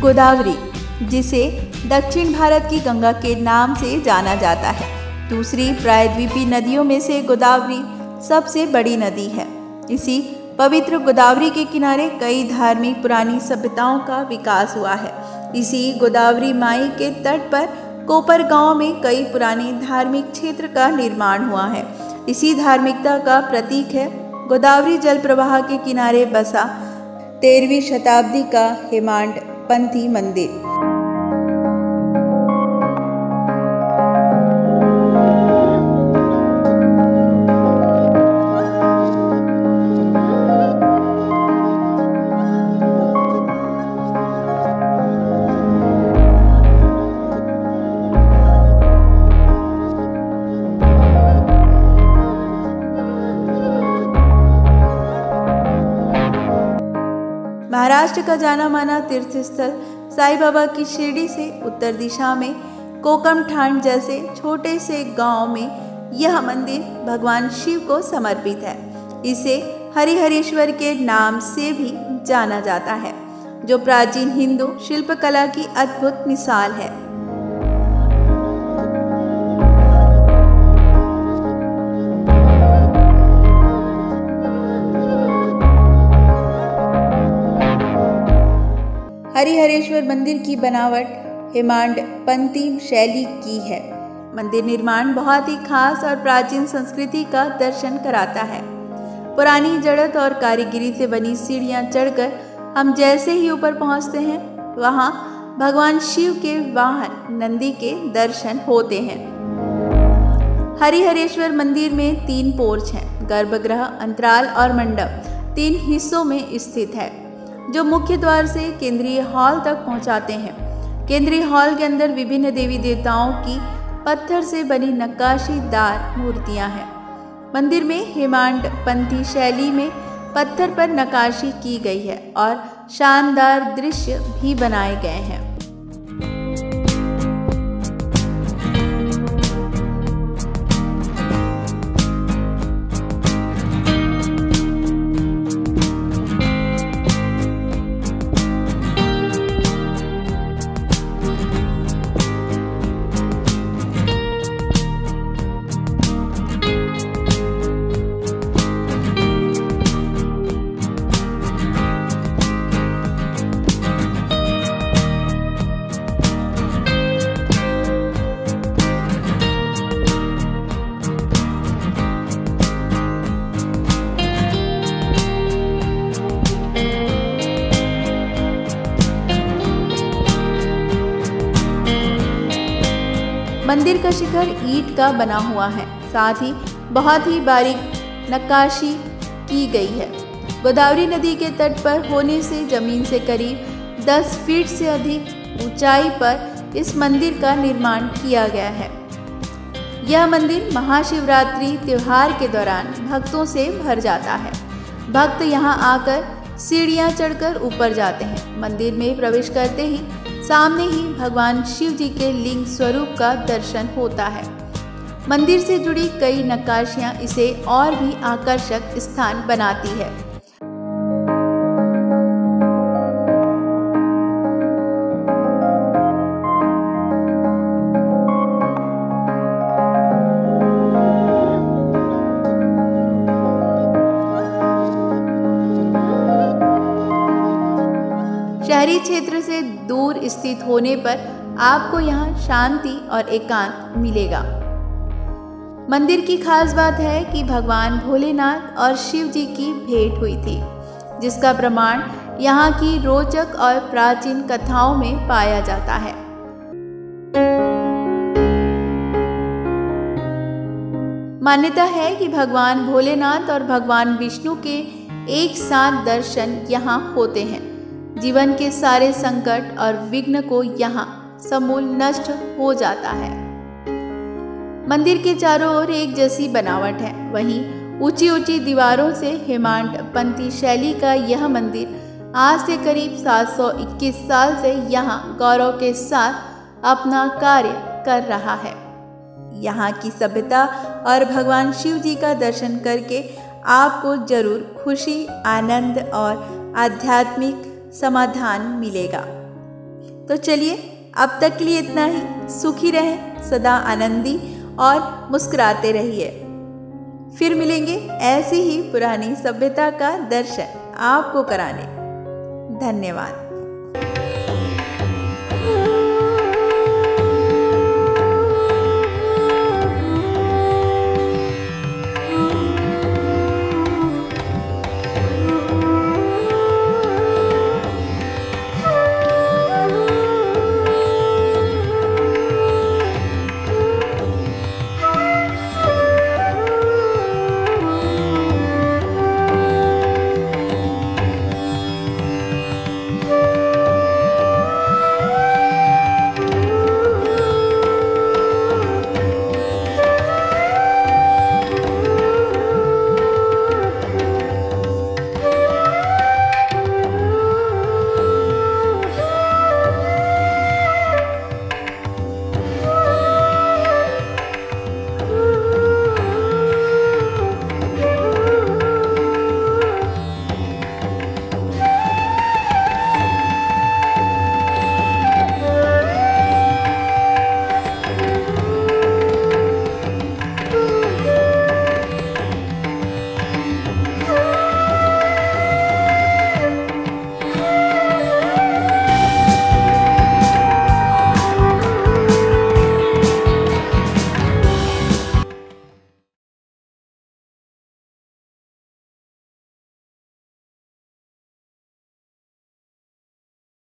गोदावरी, जिसे दक्षिण भारत की गंगा के नाम से जाना जाता है। दूसरी प्रायद्वीपीय नदियों में से गोदावरी सबसे बड़ी नदी है। इसी पवित्र गोदावरी के किनारे कई धार्मिक पुरानी सभ्यताओं का विकास हुआ है। इसी गोदावरी माई के तट पर कोपर गांव में कई पुराने धार्मिक क्षेत्र का निर्माण हुआ है। इसी धार्मिकता का प्रतीक है गोदावरी जल प्रवाह के किनारे बसा 13वीं शताब्दी का हेमाडपंथी मंदिर। महाराष्ट्र का जाना माना तीर्थ स्थल साईं बाबा की शिरडी से उत्तर दिशा में कोकमठाण जैसे छोटे से गांव में यह मंदिर भगवान शिव को समर्पित है। इसे हरिहरेश्वर के नाम से भी जाना जाता है, जो प्राचीन हिंदू शिल्पकला की अद्भुत मिसाल है। हरिहरेश्वर मंदिर की बनावट हेमाडपंथी शैली की है। मंदिर निर्माण बहुत ही खास और प्राचीन संस्कृति का दर्शन कराता है। पुरानी जड़त और कारीगरी से बनी सीढ़ियां चढ़कर हम जैसे ही ऊपर पहुंचते हैं, वहां भगवान शिव के वाहन नंदी के दर्शन होते हैं। हरिहरेश्वर मंदिर में 3 पोर्च हैं। गर्भगृह, अंतराल और मंडप 3 हिस्सों में स्थित है, जो मुख्य द्वार से केंद्रीय हॉल तक पहुंचाते हैं। केंद्रीय हॉल के अंदर विभिन्न देवी देवताओं की पत्थर से बनी नक्काशीदार मूर्तियां हैं। मंदिर में हेमाडपंथी शैली में पत्थर पर नक्काशी की गई है और शानदार दृश्य भी बनाए गए हैं। मंदिर का शिखर ईंट का बना हुआ है, साथ ही बहुत ही बारीक नक्काशी की गई है। गोदावरी नदी के तट पर होने से जमीन से करीब 10 फीट से अधिक ऊंचाई पर इस मंदिर का निर्माण किया गया है। यह मंदिर महाशिवरात्रि त्योहार के दौरान भक्तों से भर जाता है। भक्त यहां आकर सीढ़ियां चढ़कर ऊपर जाते हैं। मंदिर में प्रवेश करते ही सामने ही भगवान शिव जी के लिंग स्वरूप का दर्शन होता है। मंदिर से जुड़ी कई नक्काशियां इसे और भी आकर्षक स्थान बनाती है। शहरी क्षेत्र से दूर स्थित होने पर आपको यहाँ शांति और एकांत मिलेगा। मंदिर की खास बात है कि भगवान भोलेनाथ और शिव जी की भेंट हुई थी, जिसका प्रमाण यहाँ की रोचक और प्राचीन कथाओं में पाया जाता है। मान्यता है कि भगवान भोलेनाथ और भगवान विष्णु के एक साथ दर्शन यहाँ होते हैं। जीवन के सारे संकट और विघ्न को यहाँ समूल नष्ट हो जाता है। मंदिर के चारों ओर एक जैसी बनावट है। वहीं ऊंची ऊंची दीवारों से हेमाडपंथी शैली का यह मंदिर आज से करीब 721 साल से यहाँ गौरव के साथ अपना कार्य कर रहा है। यहाँ की सभ्यता और भगवान शिव जी का दर्शन करके आपको जरूर खुशी, आनंद और आध्यात्मिक समाधान मिलेगा। तो चलिए अब तक के लिए इतना ही। सुखी रहें, सदा आनंदी और मुस्कुराते रहिए। फिर मिलेंगे ऐसी ही पुरानी सभ्यता का दर्शन आपको कराने। धन्यवाद।